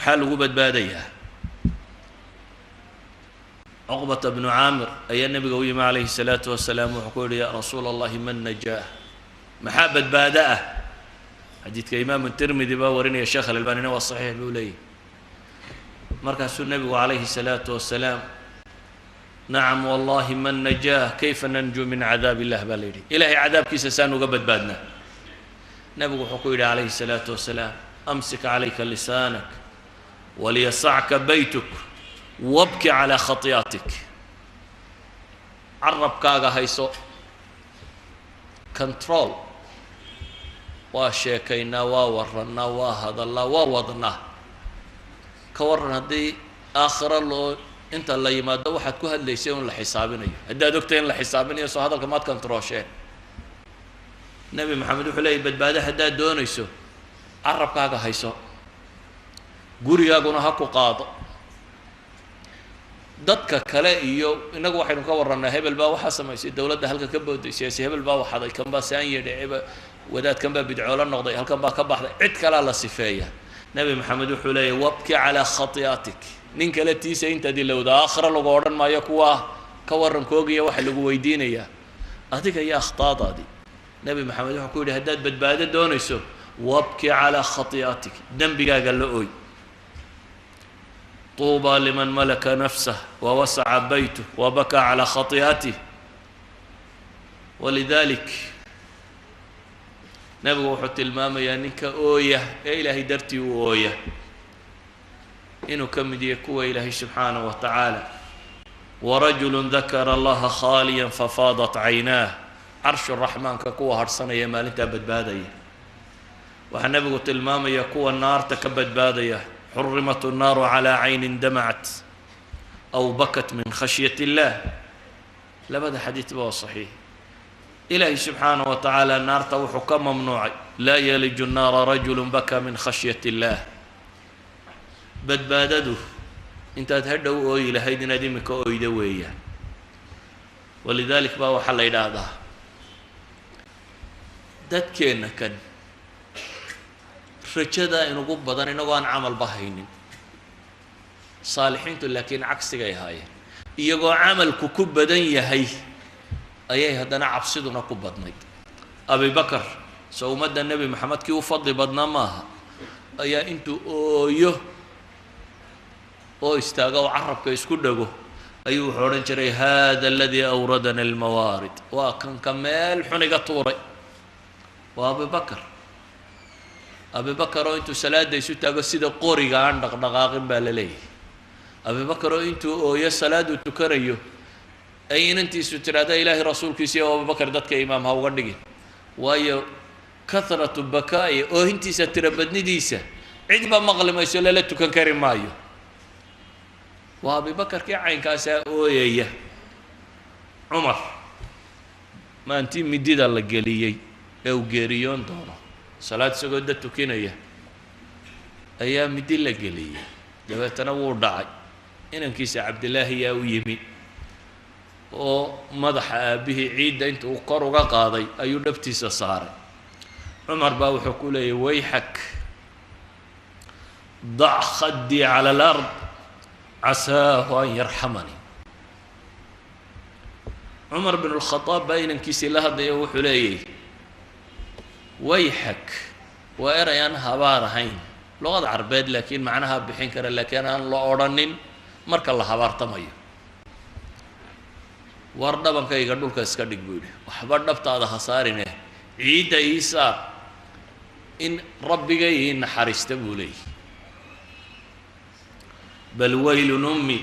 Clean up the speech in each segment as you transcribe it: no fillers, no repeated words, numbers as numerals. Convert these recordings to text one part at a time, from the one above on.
حال قبد بادية عقبة بن عامر أي النبي قوي عليه الصلاة والسلام وحكول يا رسول الله من نجاه محابة بادئة حديث كإمام الترمذي باورني يا شيخ الألباني والصحيح الأولي مركز النبي عليه الصلاة والسلام نعم والله من نجاه كيف ننجو من عذاب الله بالليل إلهي عذاب كيس سانو قبد بادنا نبي حكول عليه الصلاة والسلام أمسك عليك لسانك وليسعك بيتك وابكي على خطياتك عرب كاغا هيسو كنترول وشيكينا وورنا وهذا الله ووضنا كورنا دي آخر الله انت اللي يماده واحد كو هدليسين لحسابنا هدا دكتين لحسابنا سو هذا كمات كنتروشين نبي محمد وحلي بدباده هدا دونيسو عرب كاغا هيسو غوريغاغونا هكو قاضو dadka kale iyo inagu waxaynu ka waranaa hebel baa waxa sameeyay dawladda halka ka boodisay hebel baa waxaday kan baa saan yeedhayba wadaad kan baa bidco la noqday halkan baa ka baxday cid kale la sifeeya nabi maxamed wuxuu leeyahay wabki ala khatiyatik nin kale tiisa inta dilowda aakhira lagu oran maayo kuwa ka waran koogiya wax lagu weydiinaya adiga ya akhtaadadi nabi maxamed wuxuu ku yiri hadaad badbaado doonayso wabki ala khatiyatik dambigaaga la ooy طوبى لمن ملك نفسه ووسع بيته وبكى على خطيئته ولذلك نبي وحط الماما يانك أوية إلهي درتي وأوية إنه كم يكوى إلهي سبحانه وتعالى ورجل ذكر الله خاليا ففاضت عيناه عرش الرحمن كقوة هرسنة يمال انت بدبادية وحنبي قلت الماما يكوى النار تكبد بادية حرمت النار على عين دمعت أو بكت من خشية الله لا بد حديث به صحيح إلهي سبحانه وتعالى النار توح كم ممنوع لا يلج النار رجل بكى من خشية الله بدبادده انت تهدوا إلى هيدي ندمك أويدوية ولذلك بقى حل إلى هذا دتكينا كان رجدا إنه قب بدن إنه قان عمل بهين صالحين لكن عكس جاي هاي يجوا عمل كوب بدن يهي أيه هذا عبصدنا كوب بدني أبي بكر سو مد النبي محمد كي وفضل بدنا ماها أيه أنتو أوه أو استاجوا عرب كيسكدجوا أيوه حورن شري هذا الذي أوردنا الموارد وكان كمال حنقة طوري وأبي بكر أبي بكر أنتو سلاد ديسو تاجو سيدا قوري عندك دقاقين بالليل أبي بكر أنتو يا سلاد وتكريو أين أنتي سترادا إله رسول كيسيا وأبي بكر دتك إمام هاو غندقين ويا كثرة البكاء أو أنتي ستربدني ديسة عندما مغلم يسول لا تكنكرم مايو وأبي بكر كي عين كاسا أويا عمر ما أنتي مديد الله جليي أو جريون دونا صلاة سجودة تكينية أيام مديل جلية جبت تنور داعي إن كيس عبد الله يا ويمي ومدح به عيد أنت وقروا قاضي أيو نبتي صار عمر باو حكولي ويحك ضع خدي على الأرض عساه أن يرحمني عمر بن الخطاب بين كيس الله ضيوح حليه ويحك وإرى أن هبار هين لغة عربية لكن معناها بحين كرا لكن أن لا أورنين مرك الله هبار تمايو وردا بنك يقدر كاسكدك بيده وحبر دبت هذا خسارنه عيد عيسى إن ربي جاي إن حرست بولي بل ويل أمي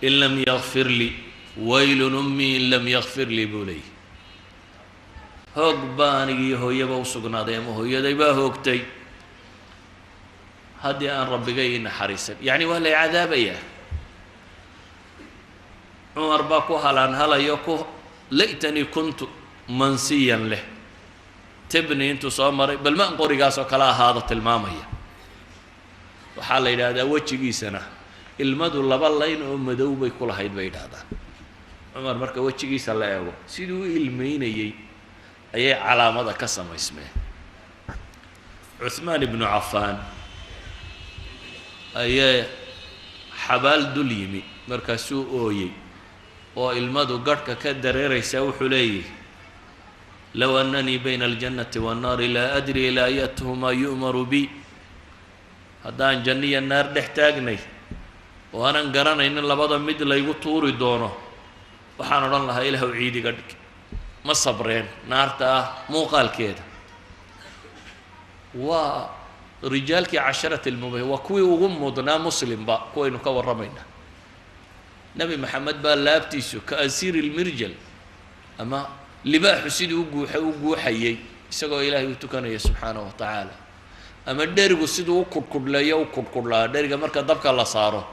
إن لم يغفر لي ويل أمي إن لم يغفر لي بولي هوق باني هو يبا وسقنا ديما هو يديبا هوقتي هدي أن ربي جاي نحرسك يعني وهلا عذاب إياه عمر باكو هلان هلا يكو ليتني كنت منسيا له تبني انتو صامري بل ما انقري قاسو كلا هذا المامية وحال إلى هذا وجهي سنة المدو لبالين ومدو بيكل هيد بيد هذا عمر مركا وجهي سلا يو سيدو المين أي علامة كسم اسمه عثمان بن عفان ayaa xabaal dul yimi markaasuu ooyey oo ilmadu garhka ka dareeraysaa wuxuu leeyahy low annanii bayna aljannati waannaari laa adri ilaa ayatuhumaa yu'maru bi haddaan janno iyo naar dhex taagnay oo aanan garanaynin labada mid laygu tuuri doono waxaan odhan lahaa ilaahu ciidiga dhig ma sabreen naarta ah muuqaalkeeda waa rijaalkii casharati lmubahin waa kuwii ugu mudnaa muslimba kuwaynu ka warramaynaa nebi maxamed baa laabtiisu ka asiiri lmirjal ama libaaxu sidii u guuxayey isagoo ilaahay u tukanaya subxaanahu wa tacaala ama dherigu siduu u kudhkudhleeyo u kudhkudhlaa dheriga marka dabka la saaro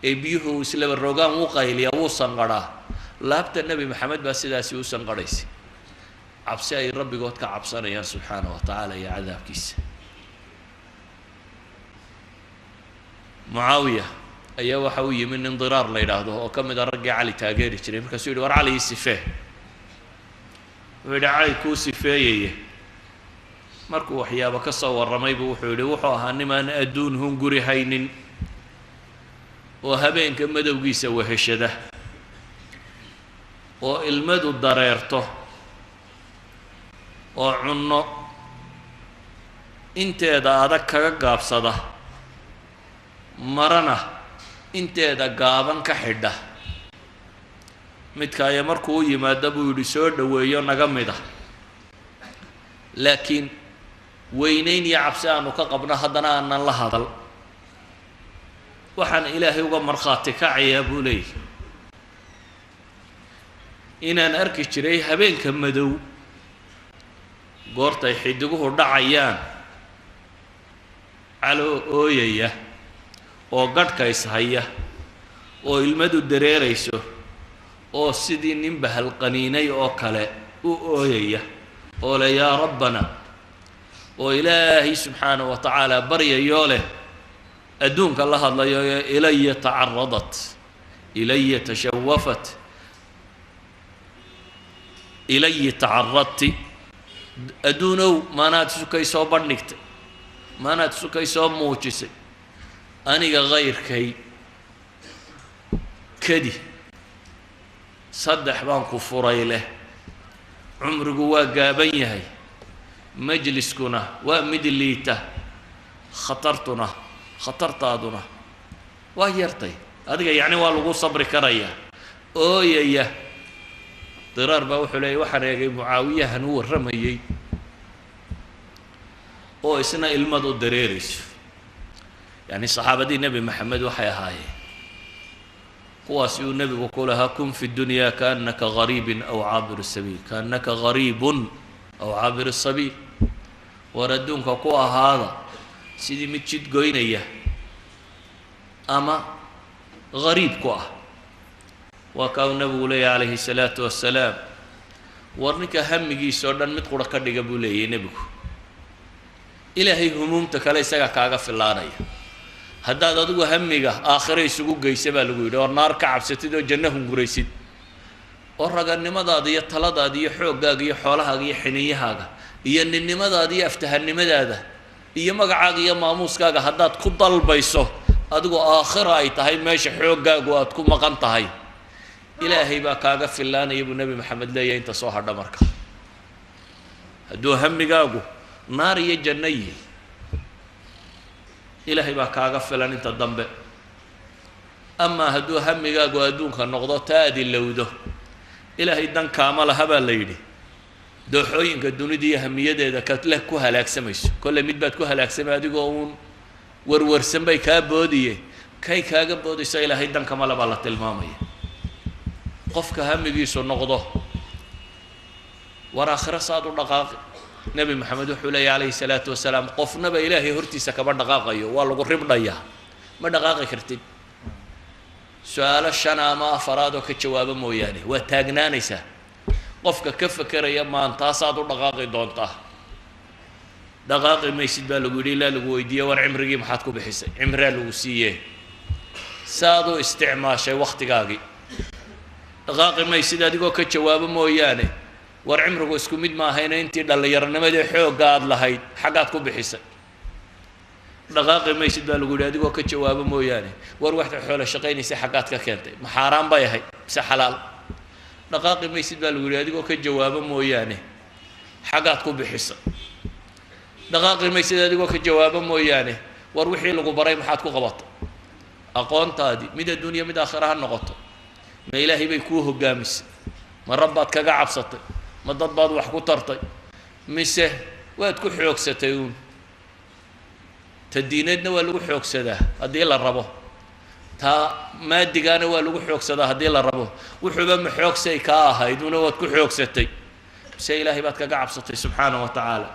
ee biyuhu islaba rogaan u qayliya wuu sanqadhaa laabta nebi maxamed baa sidaasi u sanqadhaysay cabsi ay rabbigood ka cabsanayaan subxaanahu wa tacaala iyo cadaabkiisa mucaawiya ayaa waxa uu yimi nin diraar la yidhaahdo oo ka mid a raggii cali taageeri jiray markaasuu yidhi war cali ii sifee wuxuu yidhi cali kuu sifeeyeye markuu waxyaabo ka soo warramaybu wuxuu yidhi wuxuu ahaa nimaan adduun hunguri haynin oo habeenka madowgiisa weheshada oo ilmadu dareerto oo cunno inteeda adag kaga gaabsada marana inteeda gaaban ka xidha midkaaya markuu u yimaado buu yidhi soo dhoweeyo naga mid ah laakiin weynayn iyo cabsi aanu ka qabno haddana aanan la hadal waxaan ilaahay uga markhaati kacayaa buu leeyahy inaan arki jiray habeenka madow goortay xidiguhu dhacayaan caloo ooyaya oo gadhka ishaya oo ilmadu dareerayso oo sidii nin bahalqaniinay oo kale u ooyaya oo le yaa rabbana oo ilaahay subxaanahu wa tacaala baryayoo leh adduunka la hadlayo ilaya tacaradat ilaya tashawafat ilayi tacaradti adduunow maanaad sukay soo bandhigtay maanaad sukay soo muujisay aniga kayrkay kadi saddex baan ku furay leh cumrigu waa gaaban yahay majliskuna waa mid liita khatartaaduna waa yartay adiga yacni waa lagu sabri karayaa ooyaya diraar baa wuxuu leeyay waxaan eegay mucaawiyahan u warramayey oo isna ilmadu dareerayso yacni saxaabadii nebi maxamed waxay ahaayeen kuwaasi uu nebigu ku lahaa kun fi dunyaa kaannaka gariibin aw caabiru sabiil kaannaka gariibun aw caabiru sabiil war adduunka ku ahaada sidii mid jid goynaya ama gariib ku ah waa kaa uu nebigu leeyahy calayhi salaatu wassalaam war ninka hamigiisa oo dhan mid qura ka dhiga buu leeyahy nebigu ilaahay humuumta kale isagaa kaaga filaanaya haddaad adigu hamiga aakhire isugu geysa baa lagu yidhi oo naar ka cabsatid oo janno hunguraysid oo raganimadaada iyo taladaada iyo xooggaaga iyo xoolahaaga iyo xiniyahaaga iyo ninnimadaada iyo aftahannimadaada iyo magacaaga iyo maamuuskaaga haddaad ku dalbayso adigu aakhira ay tahay meesha xooggaagu aad ku maqan tahay ilaahay baa kaaga filaanaya buu nebi maxamed leeyahay inta soo hadha marka hadduu hamigaagu naar iyo janno yihi ilaahay baa kaaga filan inta dambe amaa hadduu hamigaagu adduunka noqdo taa aad ilowdo ilaahay dan kaama laha baa la yidhi dooxooyinka dunida iyo hamiyadeeda kaleh ku halaagsamayso kolle mid baad ku halaagsamay adigoo uun warwarsan bay kaa boodiye kay kaaga boodayso ilaahay dan kama le baa la tilmaamaya qofka hamigiisu noqdo war aakhiro saad u dhaqaaqi nebi maxamed wuxuu leeyahy calayhi salaatu wasalaam qofnaba ilaahay hortiisa kama dhaqaaqayo waa lagu ribdhayaa ma dhaqaaqi kartid su-aalo shan ama afaraad oo ka jawaabo mooyaane waa taagnaanaysaa qofka ka fekeraya maantaasaad u dhaqaaqi doontaa dhaqaaqi maysid baa lagu yidhi ilaa lagu weydiiye war cimrigii maxaad ku bixisay cimraa lagu siiyee saad u isticmaashay wakhtigaagii dhaqaaqi maysid adigoo ka jawaabo mooyaane war cimrigu isku mid maahayna intii dhallinyaronimadii xoogga aad lahayd xaggaad ku bixisay dhaqaaqi maysid baa lagu yidhi adigoo ka jawaabo mooyaane war waxaad xoolo shaqaynaysa xaggaad ka keentay ma xaaraan bay ahayd mise xalaal dhaqaaqi maysid baa lagu yidhi adigoo ka jawaabo mooyaane xaggaad ku bixisa dhaqaaqi maysid adigoo ka jawaabo mooyaane war wixii lagu baray maxaad ku qabatay aqoontaadii mid adduunya mid aakhira ha noqoto ma ilaahay bay kuu hoggaamisay ma rabbaad kaga cabsatay ma dad baad wax ku tartay mise waad ku xoogsatay uun ta diineedna waa lagu xoogsadaa haddii la rabo taa maadigaana waa lagu xoogsadaa haddii la rabo wuxuuba ma xoogsay kaa ahayd una waad ku xoogsatay mise ilaahay baad kaga cabsatay subxaanahu wa tacaala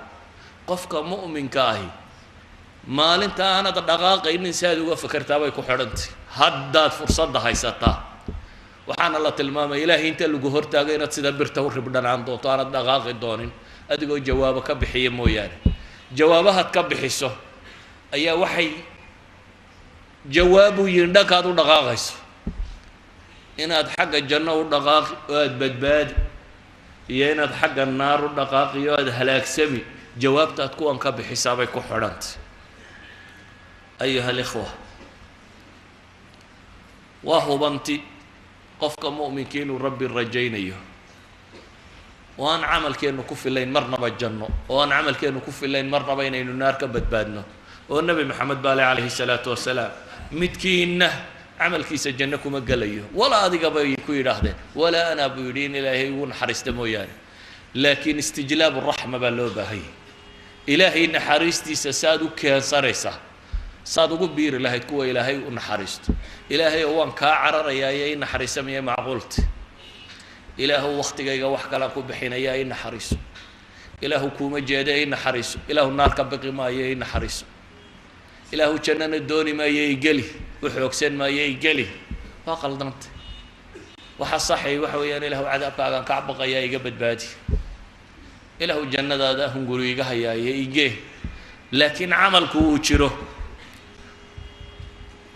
qofka mu'minka ahi maalinta aanad dhaqaaqaynin si aad uga fakartaa bay ku xidhantay haddaad fursadda haysataa waxaana la tilmaamay ilaahay inta lagu hortaago inaad sida birta u ribdhanaan doonto aanad dhaqaaqi doonin adigoo jawaabo ka bixiya mooyaane jawaabahaad ka bixiso ayaa waxay jawaabu yihiin dhankaad u dhaqaaqayso inaad xagga janno u dhaqaaqi oo aada badbaadi iyo inaad xagga naar u dhaqaaqi oo aada halaagsami jawaabtaad kuwan ka bixisaabay ku xidhantay ayuha alikhwa waa hubanti qofka mu'minka inuu rabbi rajaynayo oo aan camalkeennu ku filayn marnaba janno oo aan camalkeennu ku filayn marnaba inaynu naar ka badbaadno oo nebi maxamed baale calayhi salaatu wasalaam midkiinna camalkiisa janno kuma gelayo walaa adiga bay ku yidhaahdeen walaa anaa buu yidhi in ilaahay ugu naxariista mooyaane laakiin istijlaabu raxma baa loo baahayay ilaahay naxariistiisa saad u keensanaysaa saad ugu biiri lahayd kuwa ilaahay u naxariisto ilaahay oo waan kaa cararayaa iyo i naxariisamaya macquulti ilaahu waktigayga wax kalaan ku bixinayaa i naxariiso ilaahu kuuma jeeda i naxariiso ilaahu naar ka baqi maayo i naxariiso ilaahu jannana dooni maayo i geli u xoogsan maayo i geli waa qaldantay waxa saxay waxa weeyaan ilaahu cadaabkaagaan ka baqayaa iga badbaadi ilaahu jannadaada hunguri iga hayaayo igee laakiin camalku uu jiro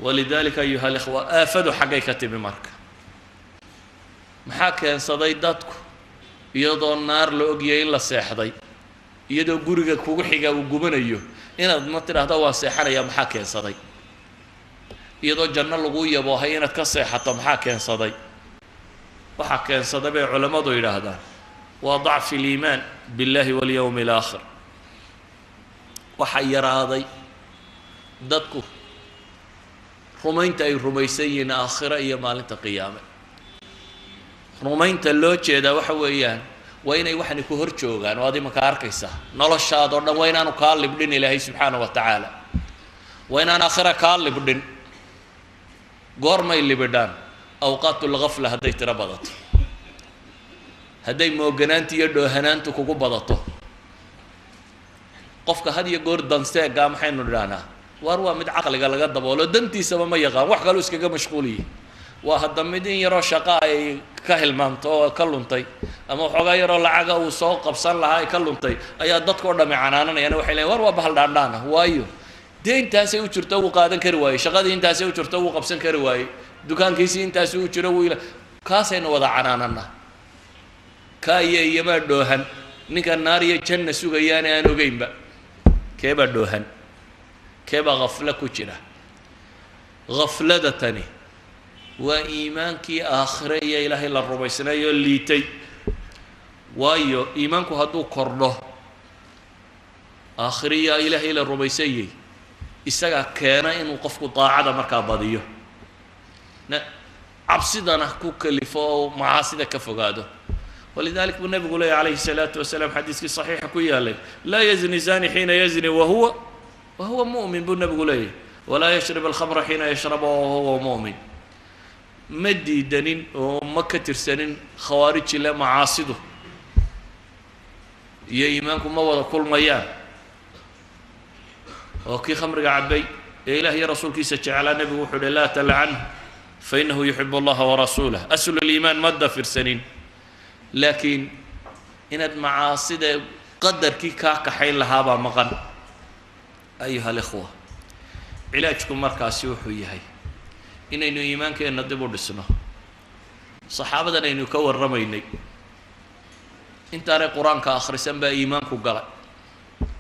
walidaalika ayuha alikhwa aafadu xaggay ka timi marka maxaa keensaday dadku iyadoo naar la ogyahay in la seexday iyadoo guriga kugu xiga uu gubanayo inaad ma tidhaahdo waa seexanaya maxaa keensaday iyadoo janno lagu yaboohay inaad ka seexato maxaa keensaday waxaa keensaday bay culammadu yidhaahdaan waa dacfi aliimaan biاllahi walyowmi alaakhir waxaa yaraaday dadku rumaynta ay rumaysan yihiin aakhiro iyo maalinta qiyaame rumaynta loo jeedaa waxa weeyaan waa inay waxani ku hor joogaan oo ad imanka arkaysaa noloshaadoo dhan waa inaanu kaa libdhin ilaahay subxaanahu wa tacaala waa inaan aakhira kaa libdhin goormay libidhaan awqaatulgafla hadday tiro badato hadday mooganaanta iyo dhoohanaantu kugu badato qofka had iyo goor danseegaa maxaynu nidhaahnaa waar waa mid caqliga laga daboolo dantiisaba ma yaqaan wax kaloo iskaga mashquuliyi waa hadda mid in yaroo shaqo ay ka hilmaamto oo ka luntay ama waxoogaa yaroo lacaga uu soo qabsan lahaa ay ka luntay ayaa dadkao dhami canaananayaan waxay leeyiin war waa bahal dhaandhaana waayo dee intaasay u jirto wuu qaadan kari waayey shaqadii intaasay u jirto wuu qabsan kari waayey dukaankiisii intaasi u jiro wuu kaasaynu wada canaanana kaa iyo iyomaa dhoohan ninka naar iyo janna sugayaane aan ogeynba keebaa dhoohan keebaa haflo ku jira haflada tani waa iimaankii aakhire iyo ilaahay la rumaysnaayoo liitay waayo iimaanku hadduu kordho aakhiriya ilaahay la rumaysanyay isagaa keena inuu qofku daacada markaa badiyo cabsidana ku kalifo oo macaasida ka fogaado walidalik buu nabigu leeyahy calayhi الsalaatu wasalaam xadiiskii saxiixa ku yaalay laa yazni zani xiina yazni wahuwa mu'min buu nabigu leeyahy walaa yashrib alkhamra xiina yashraba wahuwa mu'min ma diidanin oo ma ka tirsanin khawaariji le macaasidu iyo iimaanku ma wada kulmayaan oo kii khamriga cabay ee ilaah iyo rasuulkiisa jeclaa nebigu wuxuu uhi laa talcanhu fainahu yuxibu allaha warasuulah aslu liimaan ma dafirsanin laakiin inaad macaasida qadarkii kaa kaxayn lahaabaa maqan ayuha alikhwa cilaajku markaasi wuxuu yahay inaynu iimaankeenna dib u dhisno saxaabadan aynu ka warramaynay intaanay qur-aanka akhrisan baa iimaanku galay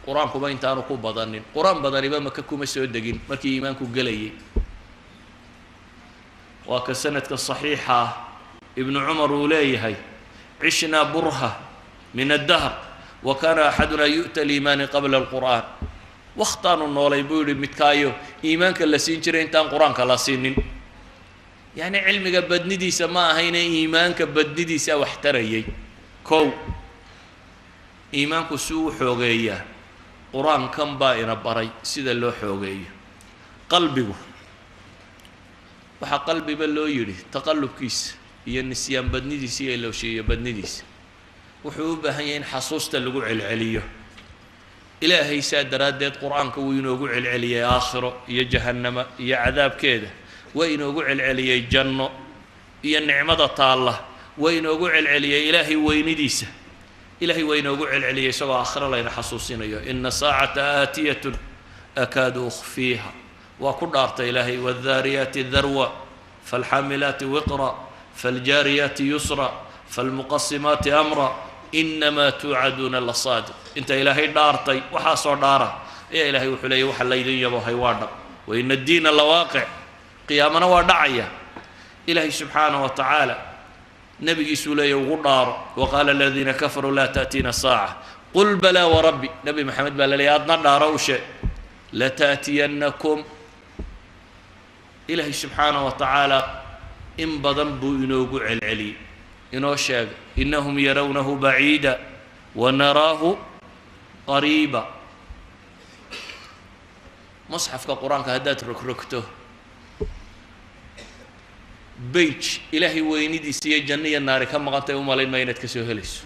قرآن كما إنتانو كو بدنين قرآن بدني بما ككما سودقين مركي إيمانكو قلي وكسنة الصحيحة ابن عمر وليه عشنا برهة من الدهر وكان أحدنا يؤتى الإيمان قبل القرآن واختاروا النولي يقول متكايو إيمانك اللي سينشرين تان قرآن كلا سينين يعني علمك بدندي سما هنا إيمانك بدندي سا واحتريي كو إيمانك سو حوغية قرآن كم بائنا بري سيدا لو حوغية قلبه وحا قلبي بلو يري تقلب كيس هي النسيان بدندي سي لو شيء بدندي وحوبة هين حصوصة اللقوع العلية إلهي ساد رادت قرآن وينوقع العلية آخره يا جهنم يا عذاب كده وينوقع العلية جنة يا النعمة طالة وينوقع العلية إلهي وينديسه إلهي وينوقع العلية سواء آخر لين حصوصين إن ساعة آتية أكاد أخفيها وكل أرت إلهي والذاريات ذروة فالحاملات وقرا فالجاريات يسرا فالمقسمات أمرا إنما توعدون لصادق أنت إلهي دارتي وحاصر داره يا إلهي وحلي وحلي يبو هيوانا وإن الدين لواقع قيامنا ودعية إلهي سبحانه وتعالى نبي سولي وغدار وقال الذين كفروا لا تأتينا الساعة قل بلى وربي نبي محمد بلى لي أدنى داروش لتأتينكم إلهي سبحانه وتعالى إن بضنبوا إنوقع العلي إنه شاق إنهم يرونه بعيدا ونراه قريبا مصحف كقرآن كهدات ركركته بيج إلهي وينيدي سي جنة النار كم غنت يوم على ما ينتكسو هلس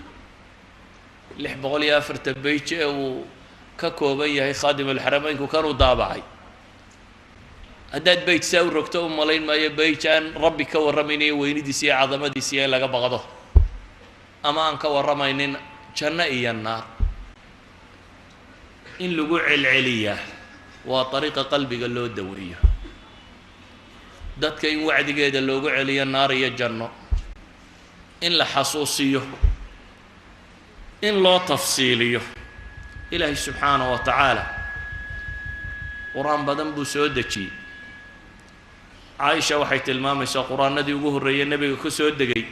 اللي بقول يا فرت بيج أو ككوبية هي خادم الحرمين وكانوا ضابعي هدات بيت ساو ركتو مالين ما يبيت عن ربي كورميني وينيدي سي عظمة سي لقى بغضه أما أنك ورمينين جنة النار إن لقوع العلية وطريق قلبي قال له الدورية دتك إن وعد قيد اللقوع عليا النار هي الجنة إن لحصوصيه إن لا تفصيليه إلهي سبحانه وتعالى قرآن بدن بسودكي عائشة وحيت المامسة قرآن ندي وجوه الرجال النبي كسودكي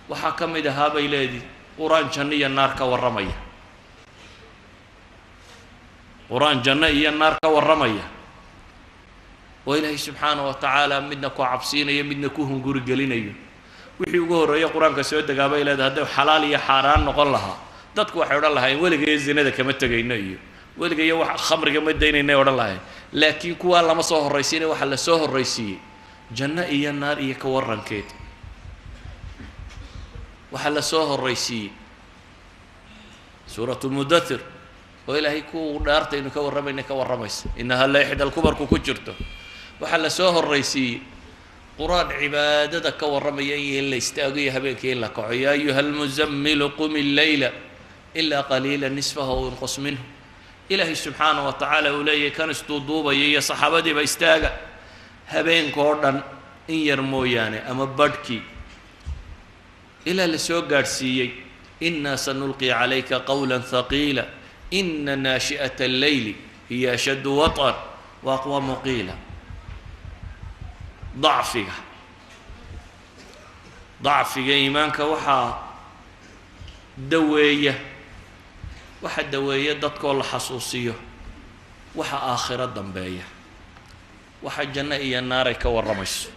وحكم إذا هذا إلهي قرآن جنة النار كورمية قرآن جنة النار كورمية وإلهي سبحانه وتعالى منك وعبسين يمدنك وهم جور جلينيو وحي وجوه الرجال قرآن كسودك هذا إلهي هذا حلال يا حرام نقول لها dadku waxay oran lahayn weligeed zinada kama tagayno iyo weligeed wax khamriga ma daynayno oran lahayn laakiin kuwa lama soo horeysiin waxa la soo horeysiyay janna iyo naar iyo ka warankeed waxa la soo horeysiyay suuratul mudaththir oo ilaahay ku dhaartay inuu ka waramayso innaha la ihda al-kubar ku jirto waxa la soo horeysiyay quraan cibaadada ka waramaya in la istaagiyo habeenkii la kaco ya ayyuhal muzammil qum al-layla إلا قليلا نصفه وينقص منه إلهي سبحانه وتعالى ولي كان استوضوبا يا صحابتي بيستاغا هبين كوردن إن يرمو يعني أما بدكي إلى لسوق غارسيي إنا سنلقي عليك قولا ثقيلا إن ناشئة الليل هي أشد وطئا وأقوى مقيلا ضعفك إيمانك وحا دوية waxa daweeyay dadkoo la xasuusiyo waxa aakhirada dambeeya waxa janna iyo naar ay ka waramayso